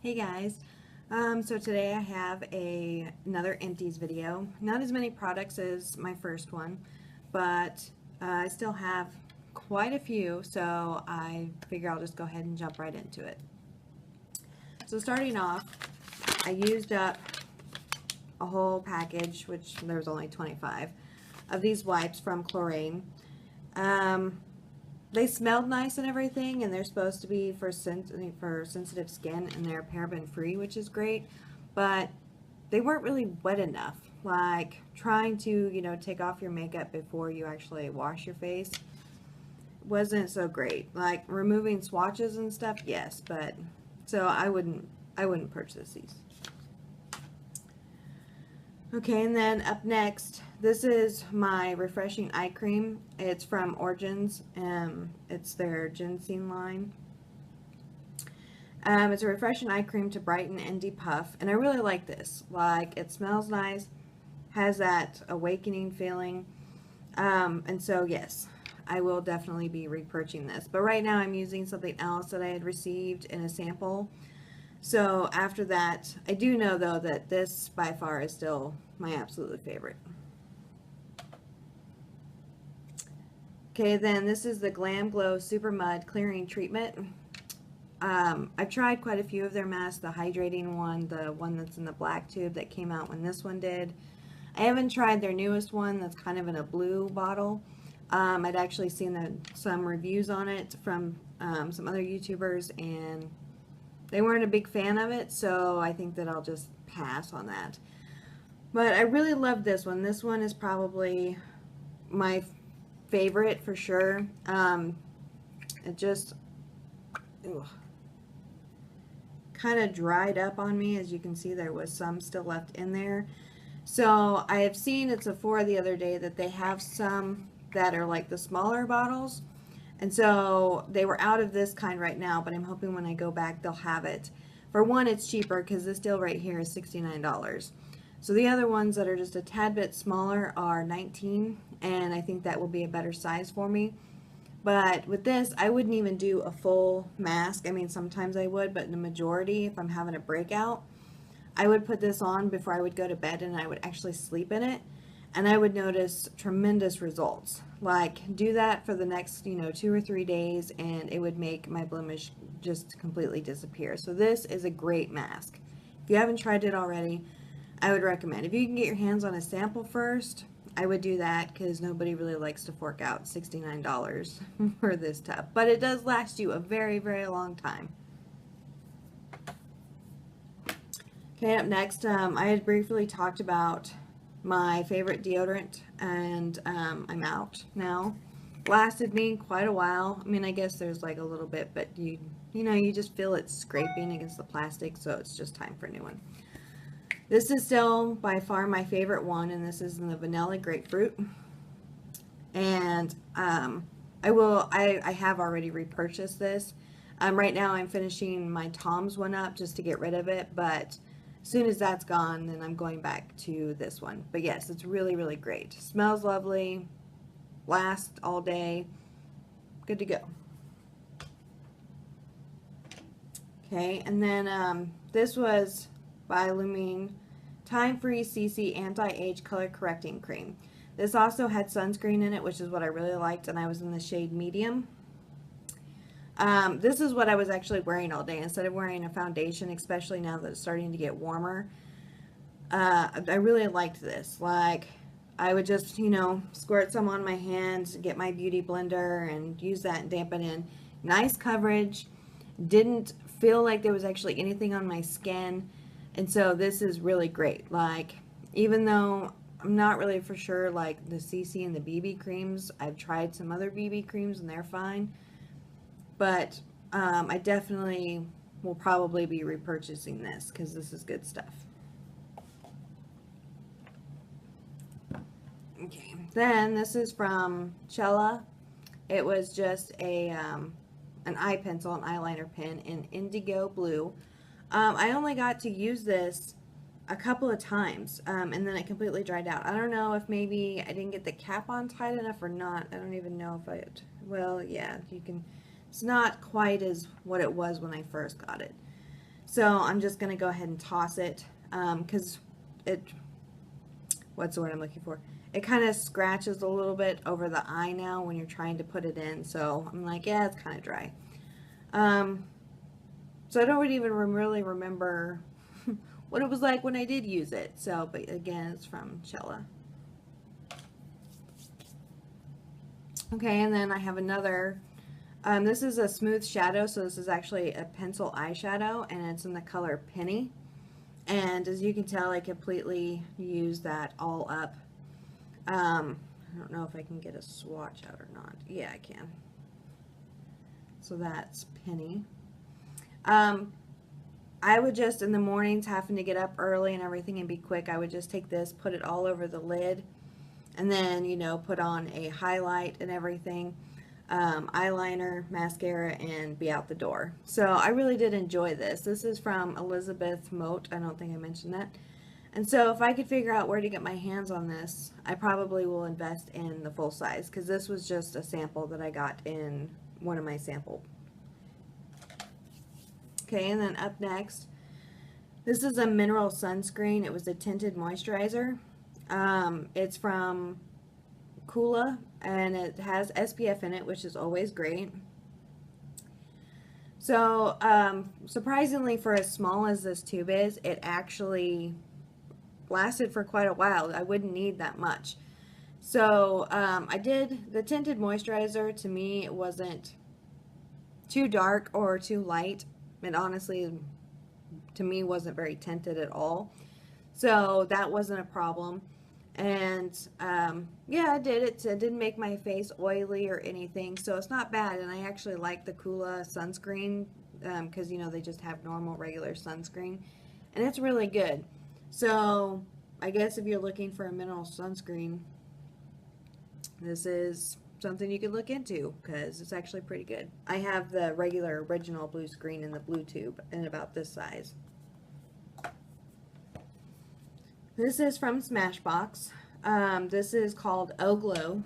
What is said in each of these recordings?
Hey guys, so today I have another Empties video. Not as many products as my first one, but I still have quite a few, so I figure I'll just go ahead and jump right into it. So starting off, I used up a whole package, which there was only 25, of these wipes from Chlorane. They smelled nice and everything, and they're supposed to be for sensitive skin, and they're paraben free, which is great, but they weren't really wet enough. Like trying to, take off your makeup before you actually wash your face wasn't so great. Like removing swatches and stuff, yes, but so I wouldn't purchase these. Okay, and then up next, this is my refreshing eye cream. It's from Origins. It's their ginseng line. It's a refreshing eye cream to brighten and depuff, and I really like this. Like, it smells nice, has that awakening feeling, and so yes, I will definitely be repurchasing this. But right now I'm using something else that I had received in a sample. So after that, I do know though that this by far is still my absolute favorite. Okay, then this is the Glam Glow Super Mud Clearing Treatment. I've tried quite a few of their masks, the hydrating one, the one that's in the black tube that came out when this one did. I haven't tried their newest one that's kind of in a blue bottle. I'd actually seen some reviews on it from some other YouTubers, and they weren't a big fan of it, so I think that I'll just pass on that. But I really love this one. This one is probably my favorite for sure. It just kind of dried up on me. As you can see, there was some still left in there. So I have seen at Sephora the other day that they have some that are like the smaller bottles. And so they were out of this kind right now, but I'm hoping when I go back they'll have it. For one, it's cheaper because this deal right here is $69. So the other ones that are just a tad bit smaller are $19, and I think that will be a better size for me. But with this, I wouldn't even do a full mask. I mean, sometimes I would, but in the majority, if I'm having a breakout, I would put this on before I would go to bed, and I would actually sleep in it. And I would notice tremendous results. Like, do that for the next, 2 or 3 days, and it would make my blemish just completely disappear. So this is a great mask. If you haven't tried it already, I would recommend. If you can get your hands on a sample first, I would do that, because nobody really likes to fork out $69 for this tub. But it does last you a very, very long time. Okay, up next, I had briefly talked about my favorite deodorant, and I'm out now. Lasted me quite a while. I mean, I guess there's like a little bit, but you just feel it scraping against the plastic, so it's just time for a new one. This is still by far my favorite one, and this is in the vanilla grapefruit. And I have already repurchased this. Right now I'm finishing my Tom's one up just to get rid of it, but as soon as that's gone, then I'm going back to this one. But yes, it's really, really great. Smells lovely, lasts all day, good to go. Okay, and then this was by Lumine Time-Free CC Anti-Age Color Correcting Cream. This also had sunscreen in it, which is what I really liked, and I was in the shade medium. This is what I was actually wearing all day instead of wearing a foundation, especially now that it's starting to get warmer. I really liked this. Like, I would just, squirt some on my hands, get my beauty blender, and use that and dampen in. Nice coverage. Didn't feel like there was actually anything on my skin. And so this is really great. Like, even though I'm not really for sure, like the CC and the BB creams, I've tried some other BB creams and they're fine. But I definitely will probably be repurchasing this because this is good stuff. Okay, then this is from Chella. It was just an eye pencil, an eyeliner pen in indigo blue. I only got to use this a couple of times, and then it completely dried out. I don't know if maybe I didn't get the cap on tight enough or not. I don't even know if well, yeah, you can. It's not quite as what it was when I first got it. So I'm just going to go ahead and toss it because what's the word I'm looking for? It kind of scratches a little bit over the eye now when you're trying to put it in. So I'm like, yeah, it's kind of dry. So I don't even really remember what it was like when I did use it. So, but again, it's from Chella. Okay, and then I have another. This is a smooth shadow, so this is actually a pencil eyeshadow, and it's in the color Penny. And as you can tell, I completely use that all up. I don't know if I can get a swatch out or not. Yeah, I can. So that's Penny. I would just, in the mornings, having to get up early and everything and be quick, I would just take this, put it all over the lid, and then, you know, put on a highlight and everything, eyeliner, mascara, and be out the door. So I really did enjoy this. This is from Elizabeth Moat. I don't think I mentioned that. And so if I could figure out where to get my hands on this, I probably will invest in the full size, because this was just a sample that I got in one of my sample. Okay, and then up next, this is a mineral sunscreen. It was a tinted moisturizer. It's from Kula, and it has SPF in it, which is always great. So, surprisingly, for as small as this tube is, it actually lasted for quite a while. I wouldn't need that much. So, I did the tinted moisturizer. To me, it wasn't too dark or too light. It honestly, to me, wasn't very tinted at all. So that wasn't a problem. And yeah, I did it. It didn't make my face oily or anything. So it's not bad. And I actually like the Kula sunscreen because, you know, they just have normal, regular sunscreen. And it's really good. So I guess if you're looking for a mineral sunscreen, this is something you could look into because it's actually pretty good. I have the regular original blue screen in the blue tube and about this size. This is from Smashbox. This is called Oh Glow,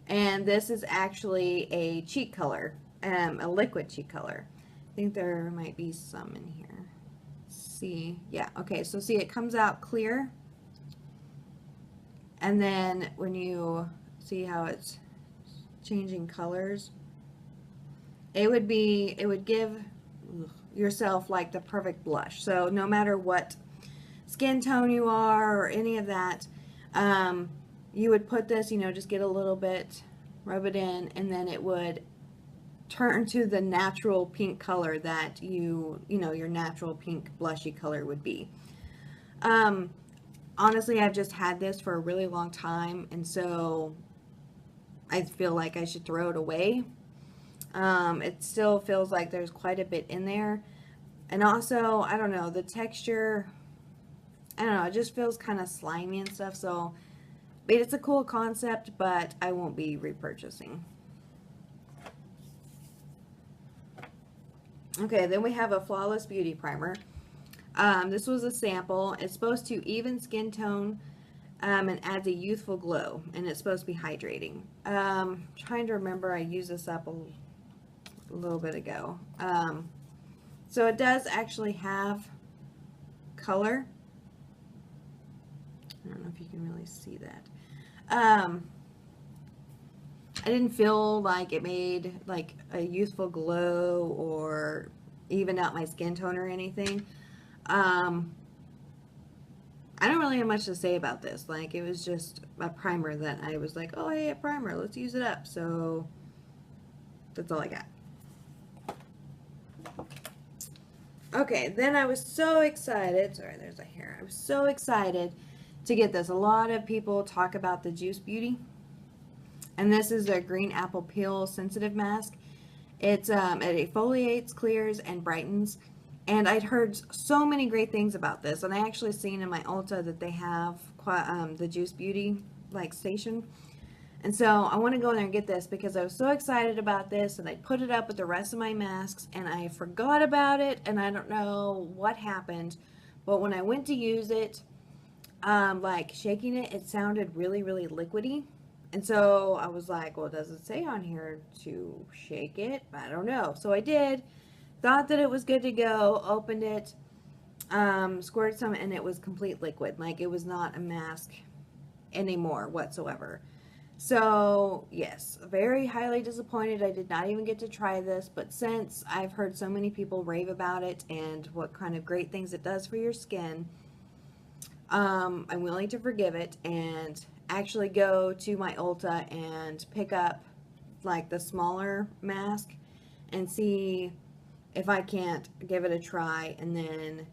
and this is actually a cheek color, a liquid cheek color. I think there might be some in here. Let's see, yeah, okay, so see, it comes out clear, and then when you see how it's changing colors, it would give yourself like the perfect blush. So no matter what skin tone you are or any of that, you would put this, you know, just get a little bit, rub it in, and then it would turn to the natural pink color that you know, your natural pink blushy color would be. Honestly, I've just had this for a really long time, and so I feel like I should throw it away. It still feels like there's quite a bit in there. And also, I don't know, the texture, I don't know, it just feels kind of slimy and stuff. So, but it's a cool concept, but I won't be repurchasing. Okay, then we have a Flawless Beauty Primer. This was a sample. It's supposed to even skin tone and adds a youthful glow, and it's supposed to be hydrating. Trying to remember, I used this up a little bit ago. So it does actually have color. I don't know if you can really see that. I didn't feel like it made like a youthful glow or even out my skin tone or anything. I don't really have much to say about this. Like, it was just a primer that I was like, oh, hey, a primer, let's use it up. So that's all I got. Okay, then I was so excited. Sorry, there's a hair. I was so excited to get this. A lot of people talk about the Juice Beauty, and this is their green apple peel sensitive mask. It exfoliates, clears, and brightens. And I'd heard so many great things about this, and I actually seen in my Ulta that they have the Juice Beauty like station. And so I want to go in there and get this because I was so excited about this, and I put it up with the rest of my masks, and I forgot about it, and I don't know what happened. But when I went to use it, like shaking it, it sounded really, really liquidy. And so I was like, well, does it say on here to shake it? I don't know. So I did. thought that it was good to go, opened it, squirted some, and it was complete liquid. Like, it was not a mask anymore whatsoever. So, yes, very highly disappointed. I did not even get to try this, but since I've heard so many people rave about it and what kind of great things it does for your skin, I'm willing to forgive it and actually go to my Ulta and pick up like the smaller mask and see if I can't give it a try and then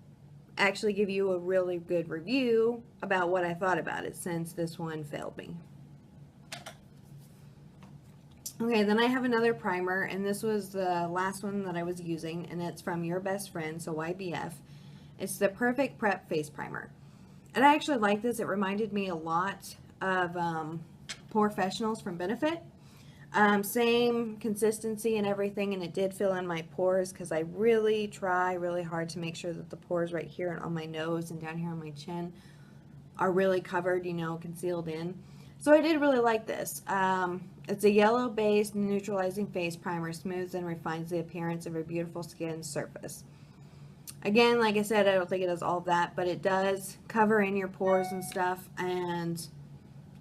actually give you a really good review about what I thought about it, since this one failed me. Okay, then I have another primer, and this was the last one that I was using, and it's from Your Best Friend, so YBF. It's the Perfect Prep Face Primer. And I actually like this. It reminded me a lot of Porefessionals from Benefit. Same consistency and everything, and it did fill in my pores because I really try really hard to make sure that the pores right here on my nose and down here on my chin are really covered, you know, concealed in. So I did really like this. It's a yellow-based neutralizing face primer, smooths and refines the appearance of your beautiful skin surface. Again, like I said, I don't think it does all of that, but it does cover in your pores and stuff, and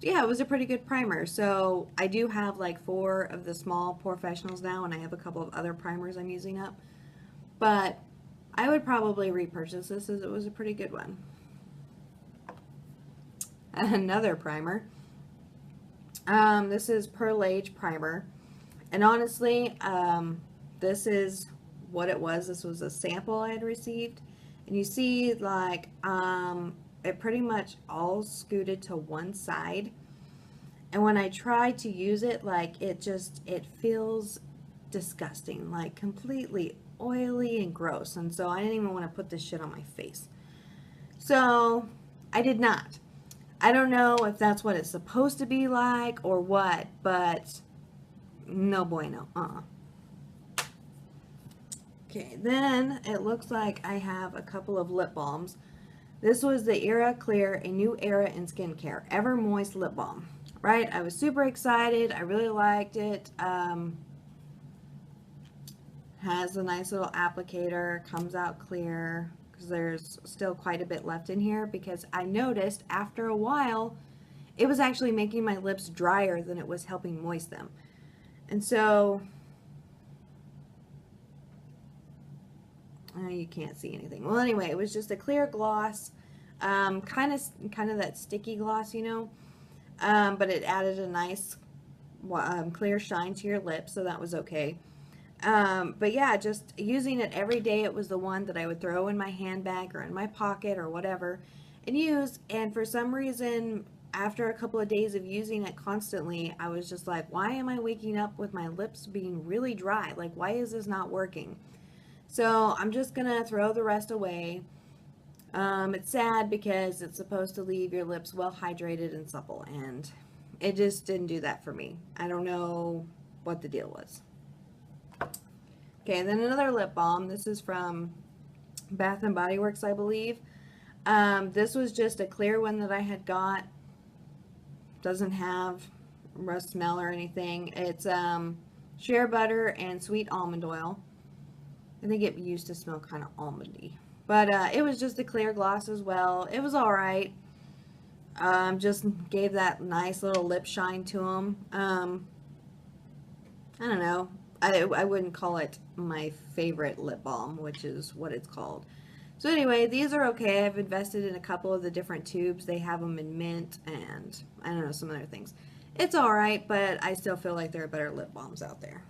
yeah, it was a pretty good primer. So I do have like 4 of the small Porefessionals now, and I have a couple of other primers I'm using up, but I would probably repurchase this as it was a pretty good one. Another primer. This is Pearl Age Primer, and honestly, this is what it was. This was a sample I had received, and you see like it pretty much all scooted to one side, and when I try to use it, like it feels disgusting, like completely oily and gross, and so I didn't even want to put this shit on my face, so I did not. I don't know if that's what it's supposed to be like or what, but no bueno. Okay, then it looks like I have a couple of lip balms. This was the Era Clear, a new era in skincare, Ever Moist Lip Balm. Right, I was super excited. I really liked it. Has a nice little applicator, comes out clear. There's still quite a bit left in here because I noticed after a while it was actually making my lips drier than it was helping moist them. And so you can't see anything. Well, anyway, it was just a clear gloss, kind of that sticky gloss, you know, but it added a nice clear shine to your lips, so that was okay. But yeah, just using it every day. It was the one that I would throw in my handbag or in my pocket or whatever and use. And for some reason, after a couple of days of using it constantly, I was just like, why am I waking up with my lips being really dry? Like, why is this not working? So I'm just going to throw the rest away. It's sad because it's supposed to leave your lips well hydrated and supple, and it just didn't do that for me. I don't know what the deal was. Okay, and then another lip balm. This is from Bath & Body Works, I believe. This was just a clear one that I had got. Doesn't have a smell or anything. It's shea butter and sweet almond oil. I think it used to smell kind of almondy. But it was just a clear gloss as well. It was alright. Just gave that nice little lip shine to them. I don't know. I wouldn't call it my favorite lip balm, which is what it's called. So anyway, these are okay. I've invested in a couple of the different tubes. They have them in mint and I don't know, some other things. It's alright, but I still feel like there are better lip balms out there.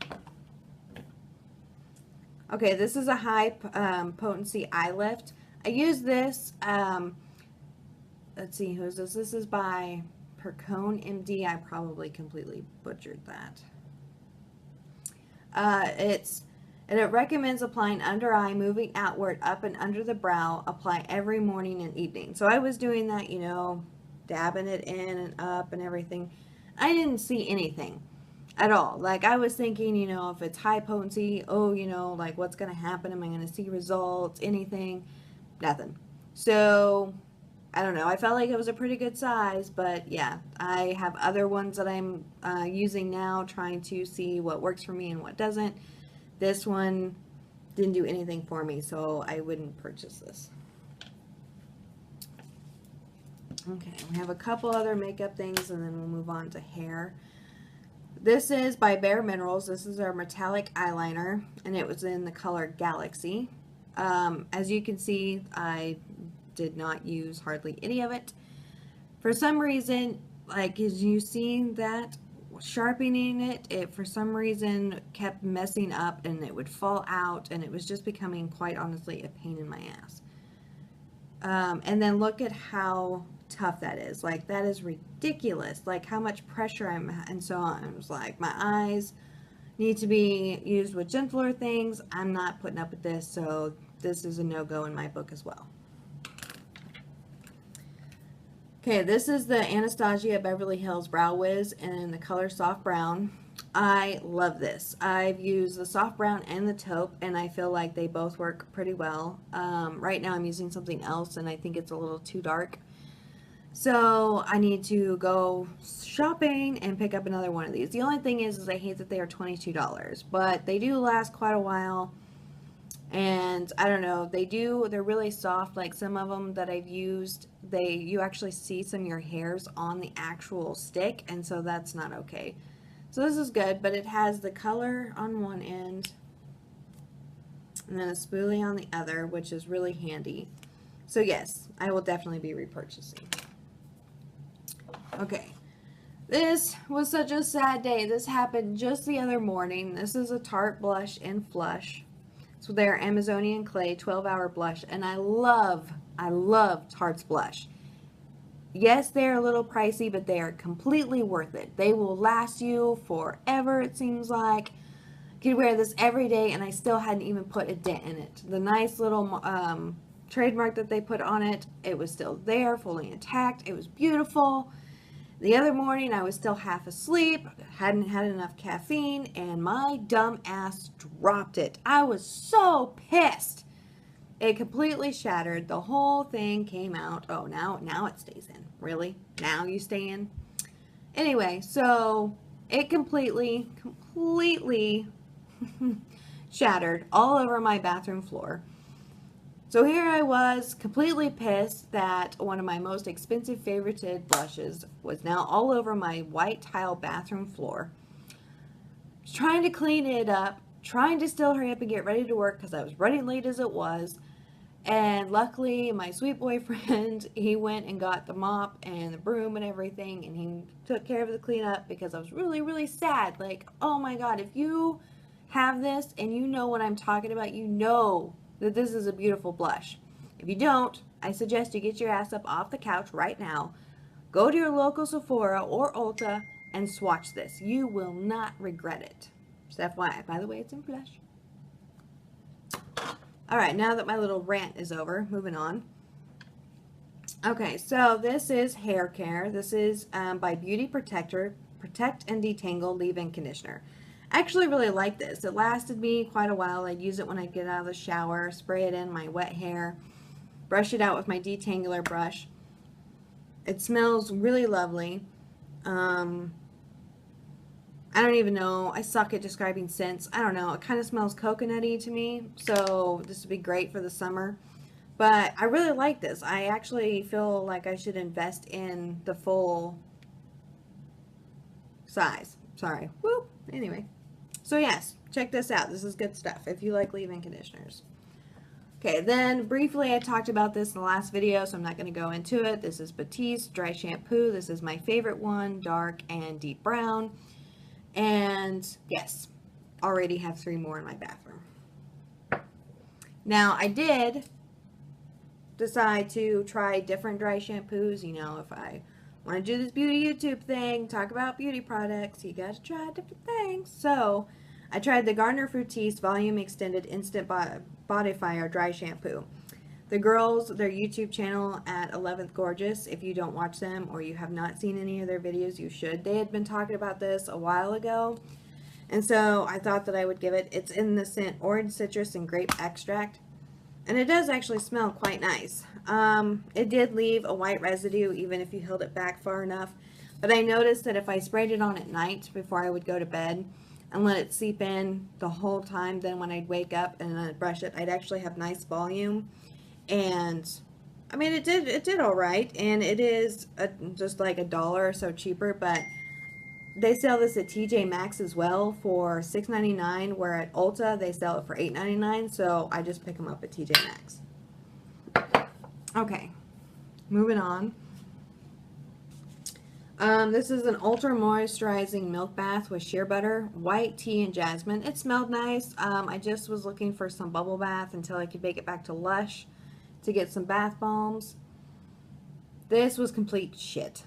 Okay, this is a high potency eye lift. I use this, let's see, who's this? This is by Percone MD. I probably completely butchered that. It recommends applying under eye, moving outward, up and under the brow. Apply every morning and evening. So I was doing that, you know, dabbing it in and up and everything. I didn't see anything at all. Like, I was thinking, you know, if it's high potency, oh, you know, like, what's going to happen? Am I going to see results? Anything? Nothing. So I don't know. I felt like it was a pretty good size, but yeah, I have other ones that I'm using now, trying to see what works for me and what doesn't. This one didn't do anything for me, so I wouldn't purchase this. Okay, we have a couple other makeup things, and then we'll move on to hair. This is by Bare Minerals. This is our metallic eyeliner, and it was in the color Galaxy. As you can see, I did not use hardly any of it. For some reason, like, as you seen that, sharpening it for some reason kept messing up, and it would fall out, and it was just becoming, quite honestly, a pain in my ass. And then look at how tough that is. Like, that is ridiculous. Like, how much pressure and so on. I was like, my eyes need to be used with gentler things. I'm not putting up with this, so this is a no-go in my book as well. Okay, this is the Anastasia Beverly Hills Brow Wiz in the color Soft Brown. I love this. I've used the Soft Brown and the Taupe, and I feel like they both work pretty well. Right now I'm using something else, and I think it's a little too dark. So I need to go shopping and pick up another one of these. The only thing is I hate that they are $22, but they do last quite a while. And I don't know, they're really soft. Like some of them that I've used, you actually see some of your hairs on the actual stick, and so that's not okay. So this is good, but it has the color on one end and then a spoolie on the other, which is really handy. So yes, I will definitely be repurchasing. Okay, this was such a sad day. This happened just the other morning. This is a Tarte blush in Flush. So they're Amazonian Clay 12-hour blush, and I love Tarte's blush. Yes, they're a little pricey, but they are completely worth it. They will last you forever, it seems like. You could wear this every day, and I still hadn't even put a dent in it. The nice little trademark that they put on it, it was still there, fully intact. It was beautiful. The other morning, I was still half asleep, hadn't had enough caffeine, and my dumb ass dropped it. I was so pissed. It completely shattered. The whole thing came out. Oh, now it stays in. Really? Now you stay in? Anyway, so it completely shattered all over my bathroom floor. So here I was, completely pissed that one of my most expensive favorited blushes was now all over my white tile bathroom floor. I was trying to clean it up, trying to still hurry up and get ready to work because I was running late as it was. And luckily, my sweet boyfriend, he went and got the mop and the broom and everything, and he took care of the cleanup because I was really sad. Like, oh my God, if you have this and you know what I'm talking about, you know that this is a beautiful blush. If you don't, I suggest you get your ass up off the couch right now, go to your local Sephora or Ulta and swatch this. You will not regret it. Just FYI, by the way, it's in Flush. Alright, now that my little rant is over, moving on. Okay, so this is hair care. This is by Beauty Protector, Protect and Detangle Leave-In Conditioner. I actually really like this. It lasted me quite a while. I'd use it when I'd get out of the shower, spray it in my wet hair, brush it out with my detangler brush. It smells really lovely. I don't even know. I suck at describing scents. I don't know. It kind of smells coconutty to me, so this would be great for the summer. But I really like this. I actually feel like I should invest in the full size. Sorry. Whoop. Anyway. So yes, check this out. This is good stuff if you like leave-in conditioners. Okay, then briefly I talked about this in the last video, so I'm not going to go into it. This is Batiste Dry Shampoo. This is my favorite one, dark and deep brown. And yes, already have 3 more in my bathroom. Now, I did decide to try different dry shampoos. You know, if I want to do this beauty YouTube thing, talk about beauty products, you got to try different things. So I tried the Garnier Fructis Volume Extended Instant Body Fire Dry Shampoo. The girls, their YouTube channel at 11th Gorgeous, if you don't watch them or you have not seen any of their videos, you should. They had been talking about this a while ago, and so I thought that I would give it. It's in the scent Orange Citrus and Grape Extract, and it does actually smell quite nice. It did leave a white residue even if you held it back far enough, but I noticed that if I sprayed it on at night before I would go to bed, and let it seep in the whole time. Then when I'd wake up and I'd brush it, I'd actually have nice volume. And I mean, it did all right, and it is just like $1 or so cheaper, but they sell this at TJ Maxx as well for $6.99, where at Ulta they sell it for $8.99, so I just pick them up at TJ Maxx. Okay, moving on. This is an ultra moisturizing milk bath with shea butter, white tea, and jasmine. It smelled nice. I just was looking for some bubble bath until I could make it back to Lush to get some bath bombs. This was complete shit.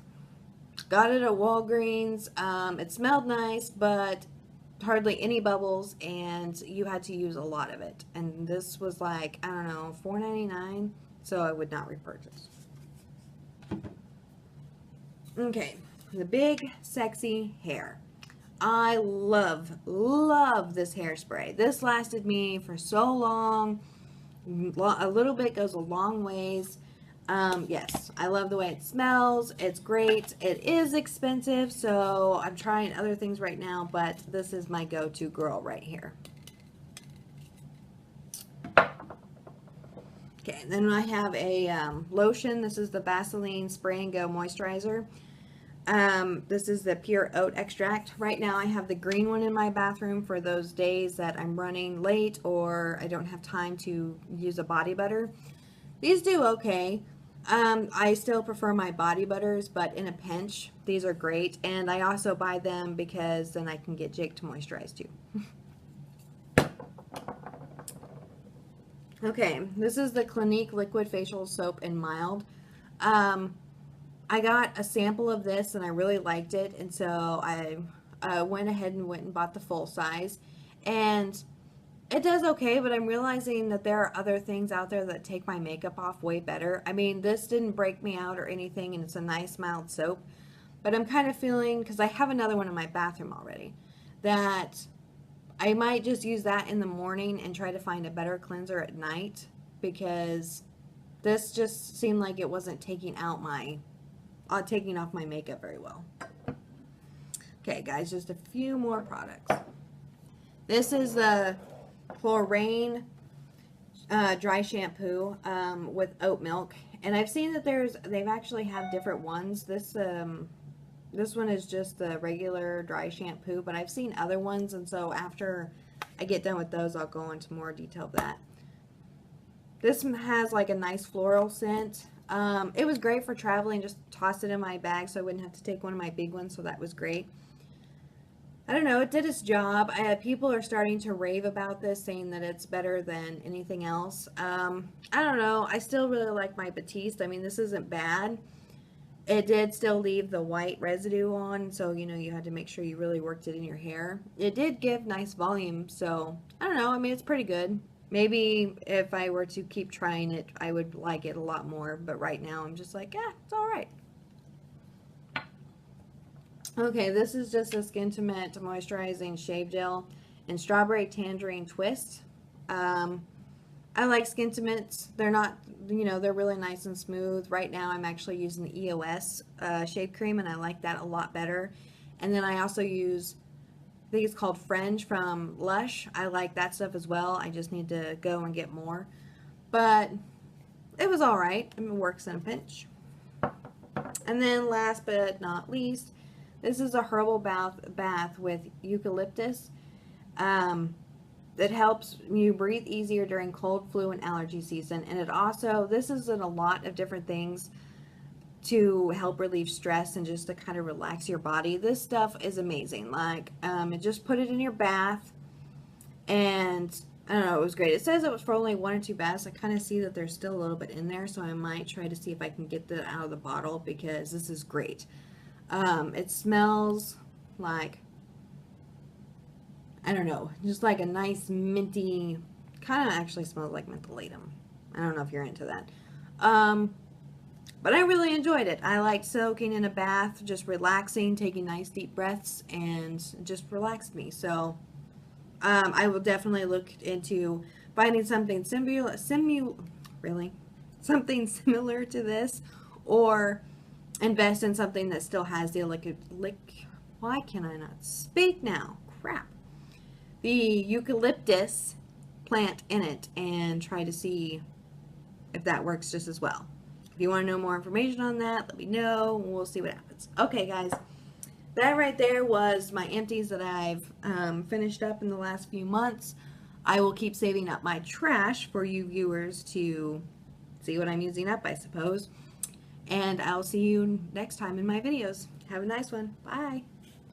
Got it at Walgreens. It smelled nice, but hardly any bubbles, and you had to use a lot of it. And this was like, I don't know, $4.99, so I would not repurchase. Okay, the big sexy hair. I love this hairspray. This lasted me for so long. A little bit goes a long ways. Yes, I love the way it smells. It's great. It is expensive, so I'm trying other things right now, but this is my go-to girl right here. Okay, then I have a lotion. This is the Vaseline Spray and Go Moisturizer. This is the pure oat extract. Right now I have the green one in my bathroom for those days that I'm running late or I don't have time to use a body butter. These do okay. I still prefer my body butters, but in a pinch, these are great. And I also buy them because then I can get Jake to moisturize too. Okay, this is the Clinique Liquid Facial Soap in Mild. I got a sample of this and I really liked it, and so I went ahead and went and bought the full size. And it does okay, but I'm realizing that there are other things out there that take my makeup off way better. I mean, this didn't break me out or anything, and it's a nice mild soap. But I'm kind of feeling, because I have another one in my bathroom already, that I might just use that in the morning and try to find a better cleanser at night, because this just seemed like it wasn't taking off my makeup very well. Okay, guys, just a few more products. This is the Chlorine dry shampoo with oat milk, and I've seen that they've actually have different ones. This one is just the regular dry shampoo, but I've seen other ones, and so after I get done with those, I'll go into more detail of that. This has like a nice floral scent. It was great for traveling. Just tossed it in my bag so I wouldn't have to take one of my big ones, so that was great. I don't know, it did its job. People are starting to rave about this, saying that it's better than anything else. I don't know. I still really like my Batiste. I mean, this isn't bad. It did still leave the white residue on, so, you know, you had to make sure you really worked it in your hair. It did give nice volume, so, I don't know. I mean, it's pretty good. Maybe if I were to keep trying it, I would like it a lot more, but right now I'm just like, yeah, it's all right. Okay, this is just a Skintimate Moisturizing Shave Gel in Strawberry Tangerine Twist. I like Skintimates. They're not, you know, they're really nice and smooth. Right now I'm actually using the EOS shave cream, and I like that a lot better. And then I also use, I think it's called Fringe from Lush. I like that stuff as well. I just need to go and get more. But it was all right. It works in a pinch. And then last but not least, this is a herbal bath with eucalyptus. That helps you breathe easier during cold, flu, and allergy season. And it also, this is in a lot of different things to help relieve stress and just to kind of relax your body. This stuff is amazing. Like, just put it in your bath, and I don't know, it was great. It says it was for only 1 or 2 baths. I kind of see that there's still a little bit in there, so I might try to see if I can get that out of the bottle, because this is great. It smells like, I don't know, just like a nice minty, kind of actually smells like mentholatum. I don't know if you're into that. But I really enjoyed it. I liked soaking in a bath, just relaxing, taking nice deep breaths, and just relaxed me. So I will definitely look into finding something something similar to this, or invest in something that still has the why can I not speak now? Crap. the eucalyptus plant in it and try to see if that works just as well. If you want to know more information on that, let me know. We'll see what happens. Okay, guys. That right there was my empties that I've finished up in the last few months. I will keep saving up my trash for you viewers to see what I'm using up, I suppose. And I'll see you next time in my videos. Have a nice one. Bye.